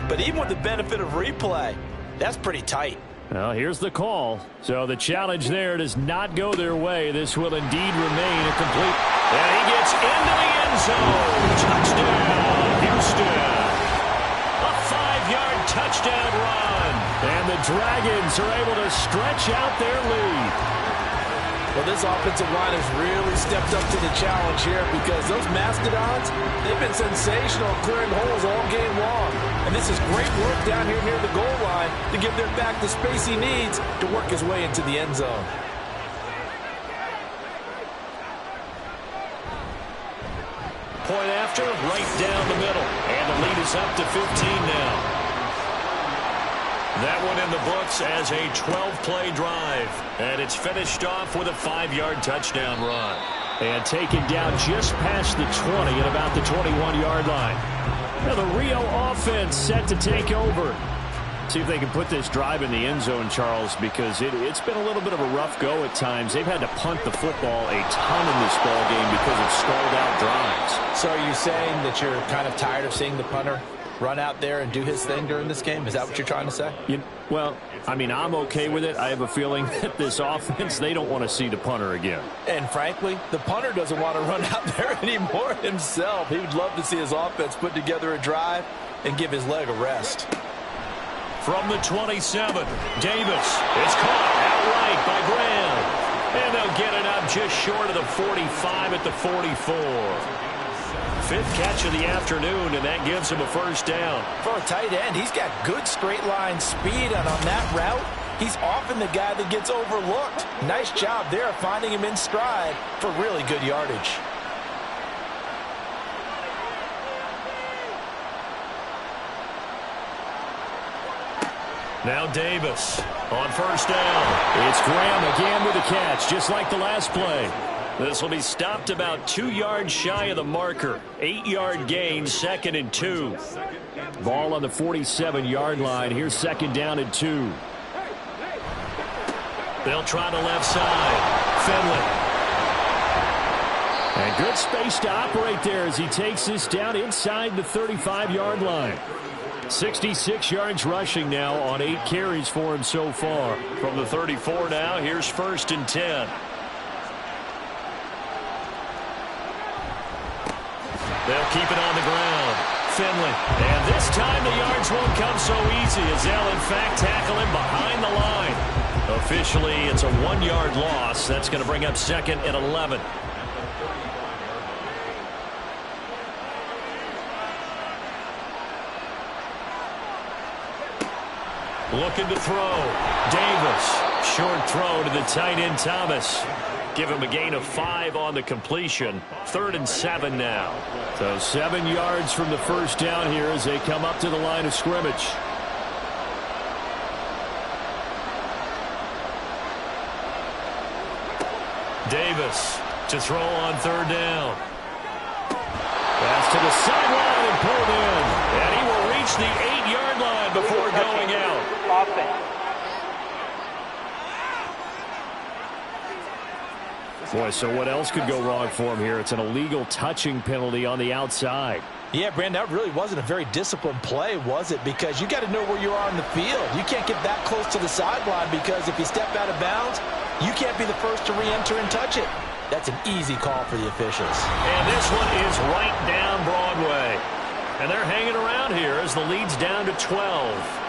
But even with the benefit of replay, that's pretty tight. Well, here's the call. So the challenge there does not go their way. This will indeed remain a complete. And he gets into the end zone. Touchdown, Houston. A 5-yard touchdown run. And the Dragons are able to stretch out their lead. Well, this offensive line has really stepped up to the challenge here because those Mastodons, they've been sensational clearing holes all game long. And this is great work down here near the goal line to give their back the space he needs to work his way into the end zone. Point after, right down the middle. And the lead is up to 15 now. That one in the books as a 12-play drive. And it's finished off with a 5-yard touchdown run. And taken down just past the 20 at about the 21-yard line. Now the Rio offense set to take over. See if they can put this drive in the end zone, Charles, because it's been a little bit of a rough go at times. They've had to punt the football a ton in this ball game because of stalled-out drives. So are you saying that you're kind of tired of seeing the punter run out there and do his thing during this game? Is that what you're trying to say? Well, I mean, I'm okay with it. I have a feeling that this offense, they don't want to see the punter again. And frankly, the punter doesn't want to run out there anymore himself. He would love to see his offense put together a drive and give his leg a rest. From the 27, Davis is caught outright by Graham. And they'll get it up just short of the 45 at the 44. Fifth catch of the afternoon, and that gives him a first down. For a tight end, he's got good straight line speed, and on that route, he's often the guy that gets overlooked. Nice job there finding him in stride for really good yardage. Now Davis on first down. It's Graham again with a catch, just like the last play. This will be stopped about 2 yards shy of the marker. 8-yard gain, 2nd and 2. Ball on the 47-yard line. Here's 2nd down and 2. They'll try the left side. Finley. And good space to operate there as he takes this down inside the 35-yard line. 66 yards rushing now on 8 carries for him so far. From the 34 now, here's 1st and 10. They'll keep it on the ground. Finley. And this time the yards won't come so easy as they'll in fact tackle him behind the line. Officially, it's a 1-yard loss. That's going to bring up 2nd and 11. Looking to throw. Davis. Short throw to the tight end Thomas. Give him a gain of 5 on the completion. 3rd and 7 now. So 7 yards from the first down here as they come up to the line of scrimmage. Davis to throw on 3rd down. Pass to the sideline and pulled in. And he will reach the 8-yard line before going out. Offense. Boy, so what else could go wrong for him here? It's an illegal touching penalty on the outside. Yeah, Brandon, that really wasn't a very disciplined play, was it? Because you got to know where you are on the field. You can't get that close to the sideline because if you step out of bounds, you can't be the first to re-enter and touch it. That's an easy call for the officials. And this one is right down Broadway. And they're hanging around here as the lead's down to 12.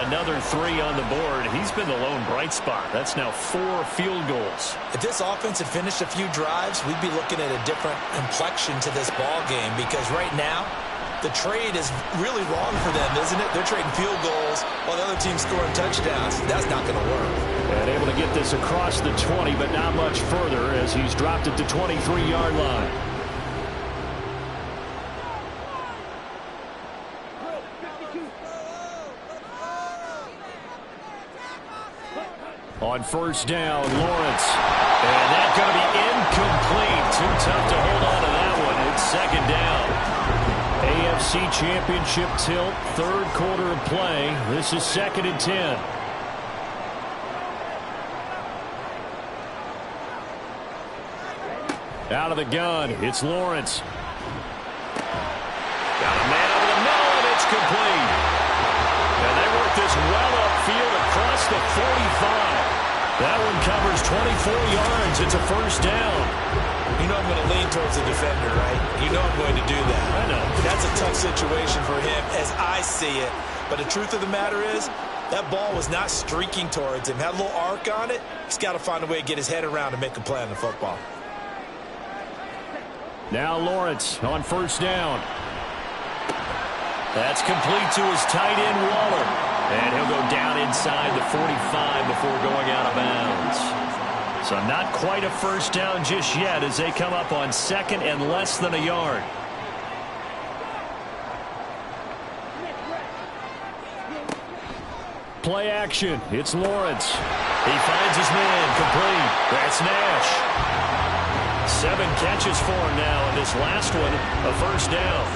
Another 3 on the board. He's been the lone bright spot. That's now 4 field goals. If this offense had finished a few drives, we'd be looking at a different complexion to this ball game because right now, the trade is really wrong for them, isn't it? They're trading field goals while the other team's scoring touchdowns. That's not going to work. And able to get this across the 20, but not much further as he's dropped it to 23-yard line. On first down, Lawrence. And that's going to be incomplete. Too tough to hold on to that one. It's 2nd down. AFC Championship tilt, 3rd quarter of play. This is 2nd and 10. Out of the gun, it's Lawrence. Got a man over the middle, and it's complete. And they work this well upfield across the 45. That one covers 24 yards. It's a first down. You know I'm going to lean towards the defender, right? You know I'm going to do that. I know. That's a tough situation for him as I see it. But the truth of the matter is, that ball was not streaking towards him. Had a little arc on it. He's got to find a way to get his head around and make a play on the football. Now Lawrence on first down. That's complete to his tight end, Waller. And he'll go down inside the 45 before going out of bounds. So not quite a first down just yet as they come up on 2nd and less than a yard. Play action. It's Lawrence. He finds his man complete. That's Nash. 7 catches for him now, and this last one, a first down.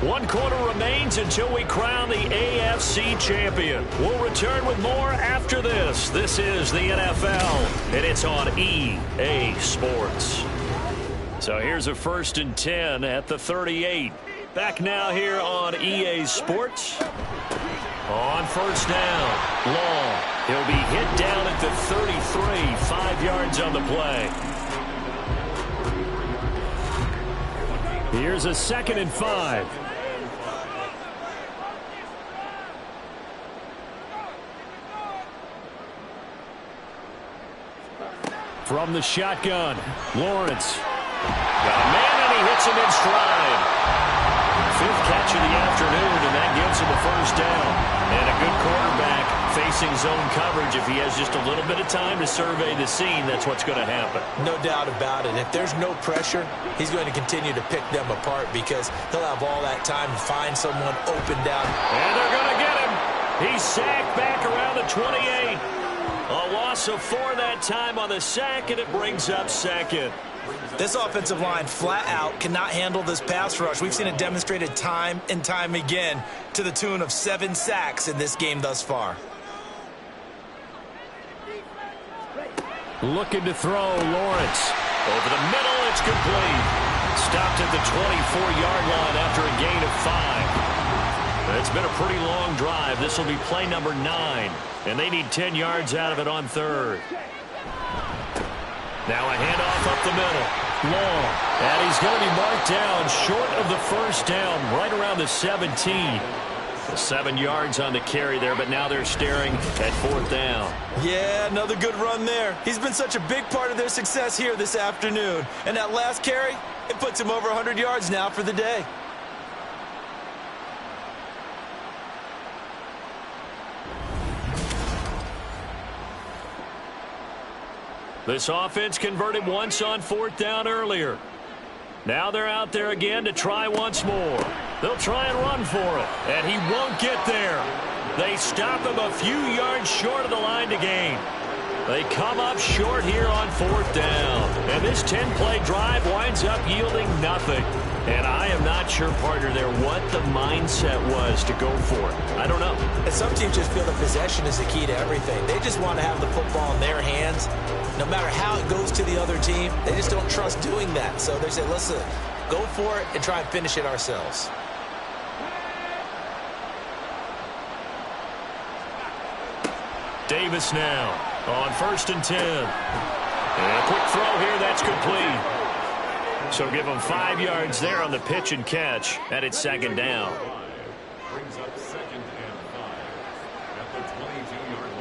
1 quarter remains until we crown the AFC champion. We'll return with more after this. This is the NFL, and it's on EA Sports. So here's a 1st and 10 at the 38. Back now here on EA Sports. On 1st down, Long. He'll be hit down at the 33, 5 yards on the play. Here's a 2nd and 5. From the shotgun, Lawrence. Got a man, and he hits him in stride. 5th catch of the afternoon, and that gives him a first down. And a good quarterback facing zone coverage. If he has just a little bit of time to survey the scene, that's what's going to happen. No doubt about it. If there's no pressure, he's going to continue to pick them apart because he'll have all that time to find someone open down. And they're going to get him. He's sacked back around the 28. A loss of 4 that time on the sack, and it brings up 2nd. This offensive line flat out cannot handle this pass rush. We've seen it demonstrated time and time again to the tune of 7 sacks in this game thus far. Looking to throw, Lawrence. Over the middle, it's complete. Stopped at the 24-yard line after a gain of 5. It's been a pretty long drive. This will be play number 9, and they need 10 yards out of it on 3rd. Now a handoff up the middle. Long. And he's going to be marked down short of the first down, right around the 17. 7 yards on the carry there, but now they're staring at 4th down. Yeah, another good run there. He's been such a big part of their success here this afternoon. And that last carry, it puts him over 100 yards now for the day. This offense converted once on 4th down earlier. Now they're out there again to try once more. They'll try and run for it, and he won't get there. They stop him a few yards short of the line to gain. They come up short here on 4th down. And this 10-play drive winds up yielding nothing. And I am not sure, partner, there what the mindset was to go for it. I don't know. And some teams just feel that possession is the key to everything. They just want to have the football in their hands. No matter how it goes to the other team, they just don't trust doing that. So they say, listen, go for it and try and finish it ourselves. Davis now on 1st and 10. And a quick throw here, that's complete. So give them 5 yards there on the pitch and catch, and it's 2nd down. Brings up 2nd and 5 at the 22-yard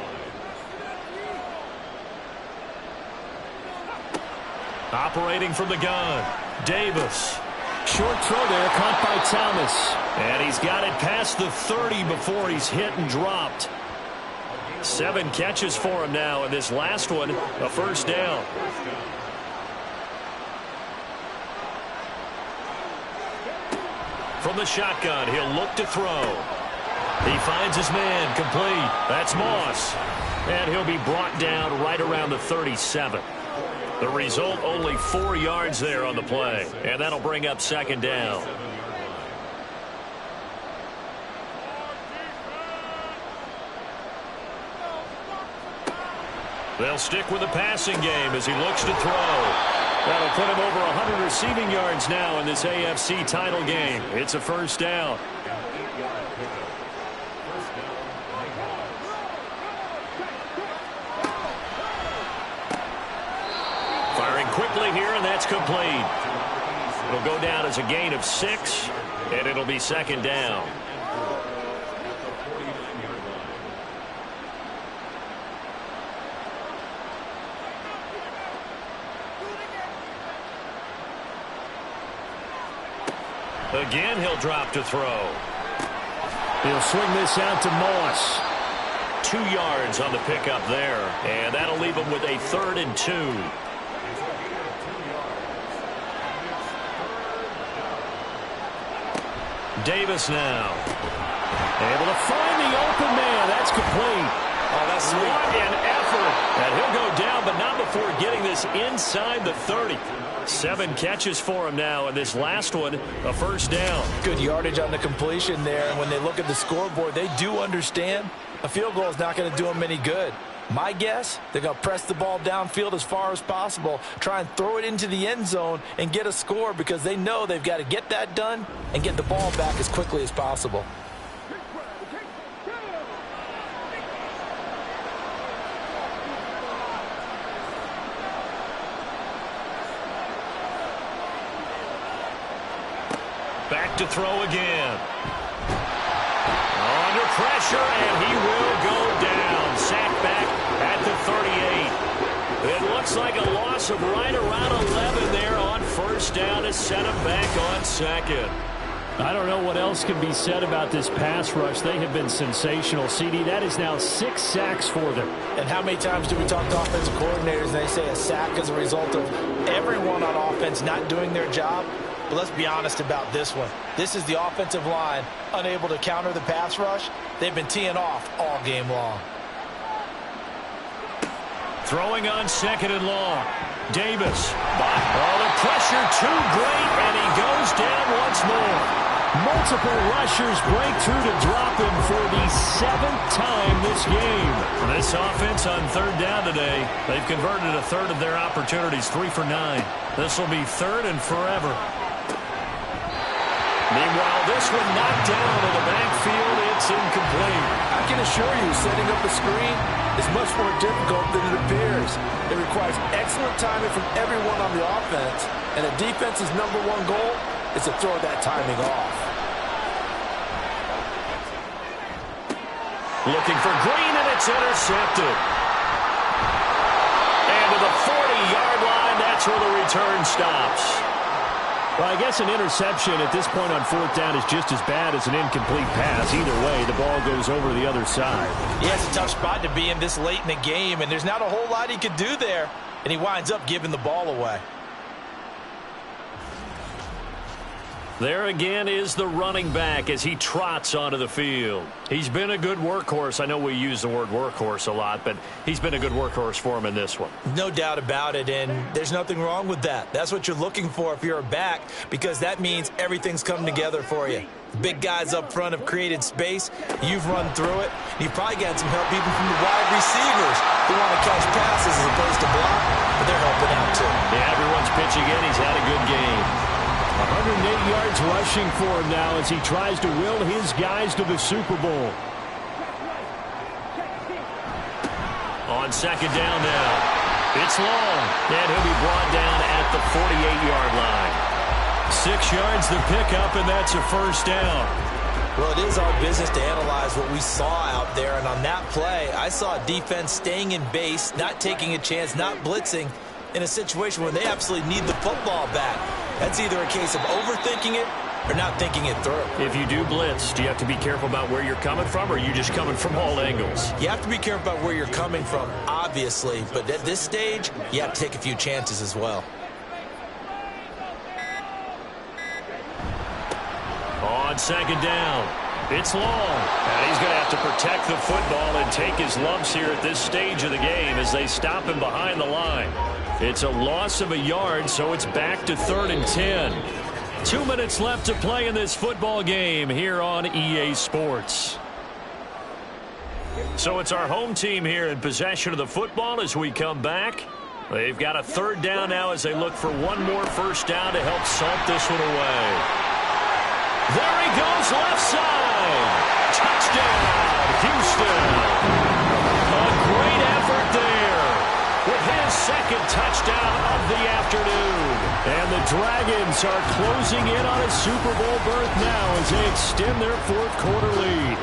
line. Operating from the gun, Davis. Short throw there, caught by Thomas. And he's got it past the 30 before he's hit and dropped. 7 catches for him now, and this last one, a first down. From the shotgun, he'll look to throw. He finds his man, complete. That's Moss. And he'll be brought down right around the 37. The result, only 4 yards there on the play. And that'll bring up 2nd down. They'll stick with the passing game as he looks to throw. That'll put him over 100 receiving yards now in this AFC title game. It's a first down. Firing quickly here, and that's complete. It'll go down as a gain of 6, and it'll be 2nd down. Again, he'll drop to throw. He'll swing this out to Moss. 2 yards on the pickup there, and that'll leave him with a 3rd and 2. Davis now. Able to find the open man. That's complete. Oh, that's sweet. What an effort. And he'll go down, but not before getting this inside the 30. 7 catches for him now, and this last one, a first down. Good yardage on the completion there, and when they look at the scoreboard, they do understand a field goal is not going to do them any good. My guess, they're going to press the ball downfield as far as possible, try and throw it into the end zone and get a score because they know they've got to get that done and get the ball back as quickly as possible. Back to throw again. Under pressure, and he will go down. Sacked back at the 38. It looks like a loss of right around 11 there on first down to set him back on second. I don't know what else can be said about this pass rush. They have been sensational. CD, that is now 6 sacks for them. And how many times do we talk to offensive coordinators and they say a sack is a result of everyone on offense not doing their job? But let's be honest about this one. This is the offensive line unable to counter the pass rush. They've been teeing off all game long. Throwing on second and long. Davis. Oh, the pressure too great, and he goes down once more. Multiple rushers break through to drop him for the 7th time this game. This offense on third down today, they've converted a third of their opportunities, 3 for 9. This will be third and forever. Meanwhile, this one knocked down in the backfield. It's incomplete. I can assure you, setting up a screen is much more difficult than it appears. It requires excellent timing from everyone on the offense, and a defense's #1 goal is to throw that timing off. Looking for Green, and it's intercepted. And to the 40-yard line, that's where the return stops. Well, I guess an interception at this point on fourth down is just as bad as an incomplete pass. Either way, the ball goes over the other side. Yeah, it's a tough spot to be in this late in the game, and there's not a whole lot he could do there, and he winds up giving the ball away. There again is the running back as he trots onto the field. He's been a good workhorse. I know we use the word workhorse a lot, but he's been a good workhorse for him in this one. No doubt about it, and there's nothing wrong with that. That's what you're looking for if you're a back, because that means everything's come together for you. Big guys up front have created space. You've run through it. You've probably gotten some help even from the wide receivers who want to catch passes as opposed to block, but they're helping out too. Yeah, everyone's pitching in. He's had a good game. 108 yards rushing for him now as he tries to will his guys to the Super Bowl. On second down now. It's long, and he'll be brought down at the 48-yard line. 6 yards the pickup, and that's a first down. Well, it is our business to analyze what we saw out there, and on that play, I saw a defense staying in base, not taking a chance, not blitzing, in a situation where they absolutely need the football back. That's either a case of overthinking it or not thinking it through. If you do blitz, do you have to be careful about where you're coming from, or are you just coming from all angles? You have to be careful about where you're coming from, obviously, but at this stage, you have to take a few chances as well. On second down, it's long. And he's going to have to protect the football and take his lumps here at this stage of the game as they stop him behind the line. It's a loss of a yard, so it's back to 3rd and 10. 2 minutes left to play in this football game here on EA Sports. So it's our home team here in possession of the football as we come back. They've got a 3rd down now as they look for one more first down to help salt this one away. There he goes, left side. Touchdown, Houston. A great effort there with his 2nd touchdown of the afternoon. And the Dragons are closing in on a Super Bowl berth now as they extend their 4th quarter lead.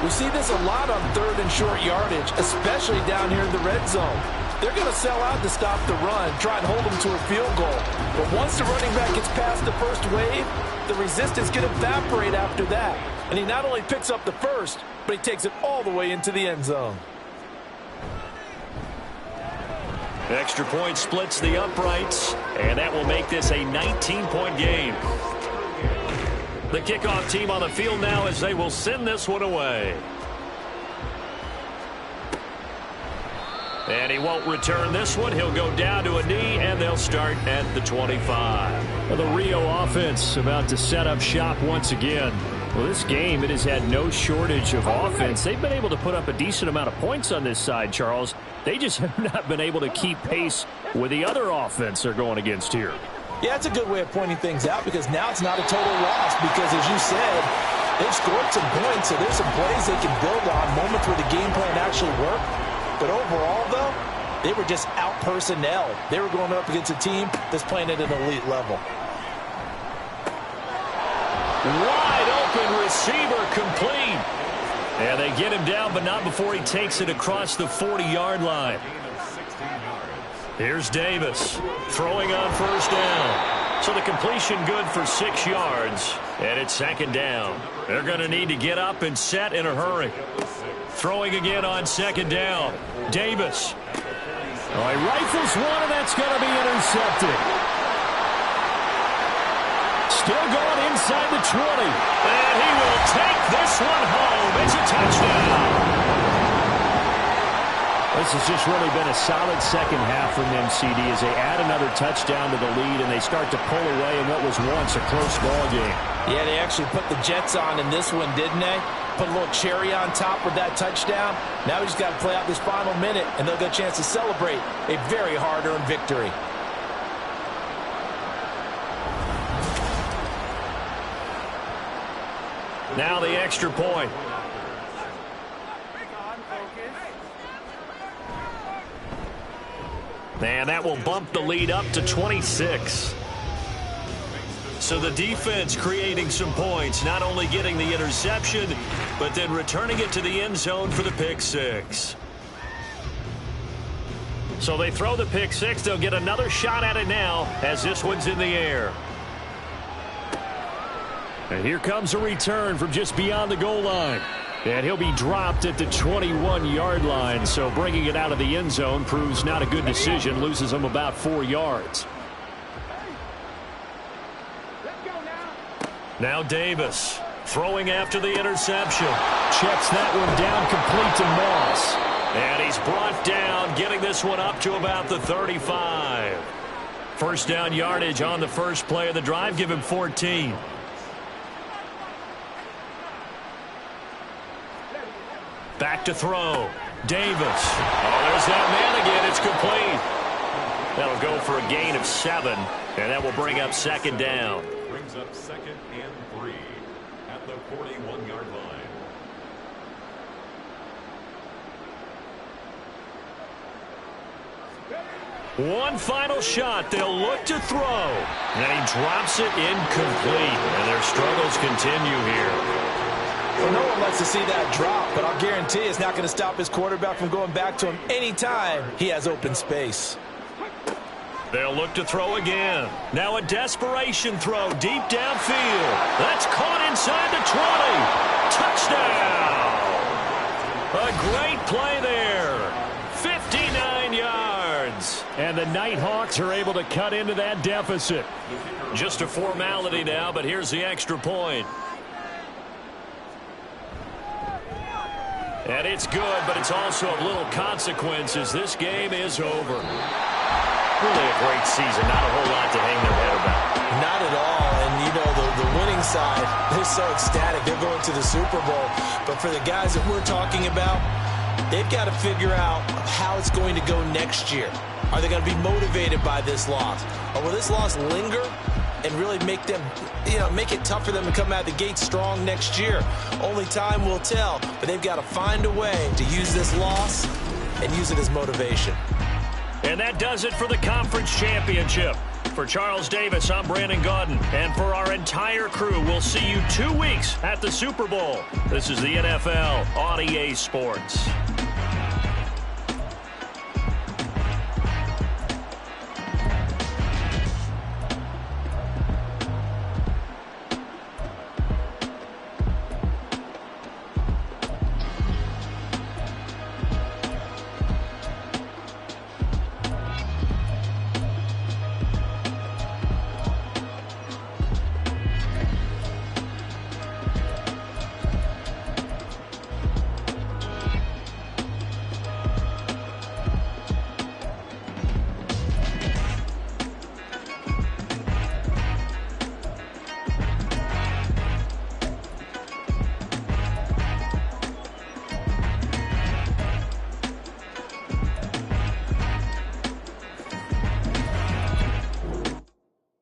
We see this a lot on 3rd and short yardage, especially down here in the red zone. They're going to sell out to stop the run, try and hold them to a field goal. But once the running back gets past the first wave, the resistance can evaporate after that. And he not only picks up the first, but he takes it all the way into the end zone. Extra point splits the uprights, and that will make this a 19-point game. The kickoff team on the field now as they will send this one away. And he won't return this one. He'll go down to a knee, and they'll start at the 25. Well, the Rio offense about to set up shop once again. Well, this game, it has had no shortage of offense. They've been able to put up a decent amount of points on this side, Charles. They just have not been able to keep pace with the other offense they're going against here. Yeah, it's a good way of pointing things out because now it's not a total loss because, as you said, they've scored some points, so there's some plays they can build on, moments where the game plan actually worked. But overall, though, they were just out-personnel. They were going up against a team that's playing at an elite level. Wide open receiver complete. And they get him down, but not before he takes it across the 40-yard line. Here's Davis throwing on first down. So the completion good for 6 yards, and it's second down. They're going to need to get up and set in a hurry. Throwing again on second down. Davis. Oh, he rifles one, and that's going to be intercepted. Still going inside the 20. And he will take this one home. It's a touchdown. This has just really been a solid second half from them, CD, as they add another touchdown to the lead and they start to pull away in what was once a close ball game. Yeah, they actually put the Jets on in this one, didn't they? Put a little cherry on top with that touchdown. Now we just got to play out this final minute, and they'll get a chance to celebrate a very hard-earned victory. Now the extra point. And that will bump the lead up to 26. So the defense creating some points, not only getting the interception, but then returning it to the end zone for the pick six. So they throw the pick six. They'll get another shot at it now as this one's in the air. And here comes a return from just beyond the goal line. And he'll be dropped at the 21-yard line, so bringing it out of the end zone proves not a good decision, loses him about 4 yards. Now Davis throwing after the interception. Checks that one down, complete to Moss. And he's brought down, getting this one up to about the 35. First down yardage on the first play of the drive, give him 14. Back to throw. Davis. Oh, there's that man again. It's complete. That'll go for a gain of 7, and that will bring up second down. Brings up 2nd and 3 at the 41-yard line. One final shot. They'll look to throw. And he drops it incomplete. And their struggles continue here. Well, no one likes to see that drop, but I'll guarantee it's not going to stop his quarterback from going back to him anytime he has open space. They'll look to throw again. Now a desperation throw deep downfield. That's caught inside the 20. Touchdown! A great play there. 59 yards. And the Nighthawks are able to cut into that deficit. Just a formality now, but here's the extra point. And it's good, but it's also of little consequences. This game is over. Really a great season. Not a whole lot to hang their head about. Not at all. And, you know, the winning side, they're so ecstatic. They're going to the Super Bowl. But for the guys that we're talking about, they've got to figure out how it's going to go next year. Are they going to be motivated by this loss? Or will this loss linger and really make them, make it tough for them to come out the gate strong next year? Only time will tell, but they've got to find a way to use this loss and use it as motivation. And that does it for the conference championship. For Charles Davis, I'm Brandon Gaudin. And for our entire crew, we'll see you 2 weeks at the Super Bowl. This is the NFL on EA Sports.